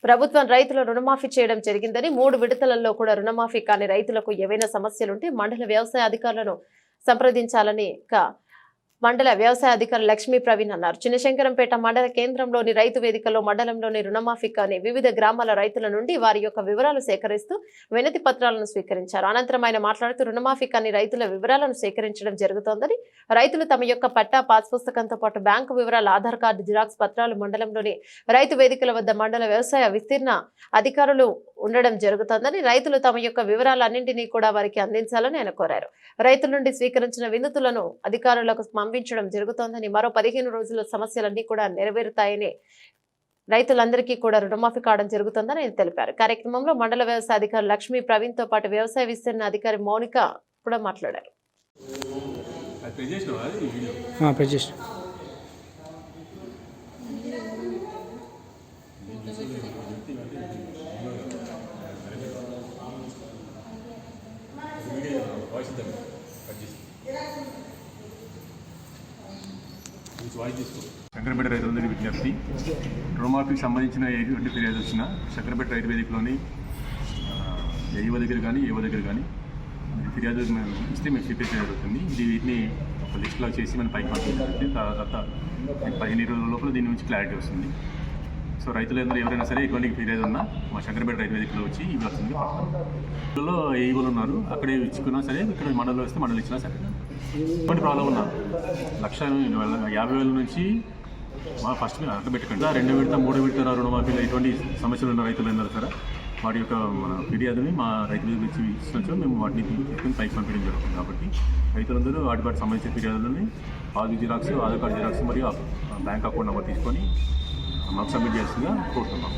ప్రభుత్వం రైతుల రుణమాఫీ చేయడం జరిగిందని 3 విడతలలో కూడా రుణమాఫీ కాని రైతులకు ఏవైనా సమస్యలుంటే మండల వ్యవసాయ అధికారులను సంప్రదించాలని మండల వ్యవసాయ అధికారి లక్ష్మీ ప్రవీణ్ అన్నారు. చిన్నశంకరంపేట మండల కేంద్రంలోని రైతు వేదికలో మండలంలోని రుణమాఫీ కాని వివిధ గ్రామాల రైతుల నుండి వారి యొక్క వివరాలు సేకరిస్తూ వినతి పత్రాలను స్వీకరించారు. అనంతరం ఆయన మాట్లాడుతూ రుణమాఫీ కాని రైతుల వివరాలను సేకరించడం జరుగుతోందని, రైతులు తమ యొక్క పట్టా పాస్ పుస్తకంతో పాటు బ్యాంకు వివరాలు, ఆధార్ కార్డు, జిరాక్స్ పత్రాలు మండలంలోని రైతు వేదికల వద్ద మండల వ్యవసాయ విస్తీర్ణ అధికారులు ఉండడం జరుగుతోందని, రైతులు తమ యొక్క వివరాలన్నింటినీ కూడా వారికి అందించాలని ఆయన కోరారు. రైతుల నుండి స్వీకరించిన వినతులను అధికారులకు పంపించడం జరుగుతోందని, మరో 15 రోజుల సమస్యలన్నీ కూడా నెరవేరుతాయని, రైతులందరికీ కూడా రుణమాఫీ కావడం జరుగుతుందని ఆయన తెలిపారు. కార్యక్రమంలో మండల వ్యవసాయ అధికారి లక్ష్మీ ప్రవీణ్ తో పాటు వ్యవసాయ విస్తీర్ణ అధికారి మౌనిక కూడా మాట్లాడారు. శంకరంపేట రైతులందరికీ విజ్ఞప్తి. రుణమాఫీకి సంబంధించిన ఎటువంటి ఫిర్యాదు వచ్చినా శంకరంపేట రైతు వేదికలోని ఏవో దగ్గర కానీ ఫిర్యాదు ఇస్తే మేము స్వీకరించడం జరుగుతుంది. వీటిని ఒక లిస్ట్లో చేసి మనం పైకి పంపించాలి. తర్వాత 15 రోజుల లోపల దీని నుంచి క్లారిటీ వస్తుంది. సో రైతులందరూ ఎవరైనా సరే ఎటువంటి ఫిర్యాదు ఉన్నా మా శంకరంపేట రైతు వేదికలో వచ్చి ఇవ్వాల్సింది. పక్కనలో ఏఈఓలు ఉన్నారు, అక్కడే ఇచ్చుకున్నా సరే, ఇక్కడ మండలంలో వస్తే మండలం ఇచ్చినా సరే. ఎటువంటి ప్రాబ్లం ఉన్నా 1,50,000 నుంచి ఫస్ట్ అట్లా పెట్టకుండా 2 విడత 3 విడత రుణమాఫీలో ఎటువంటి సమస్యలు ఉన్న రైతులందరూ సరే వాటి యొక్క మన ఫిర్యాదుని మా రైతుల గురించి ఇచ్చినచ్చో మేము వాటిని తీసుకుని పైకి పంపించడం జరుగుతుంది. కాబట్టి రైతులందరూ వాటికి సంబంధించిన ఫిర్యాదులని pass xerox, Aadhaar card xerox మరియు బ్యాంక్ అకౌంట్ నెంబర్ తీసుకొని మాకు సబ్మిట్ చేస్తుందిగా కోరుతున్నాం.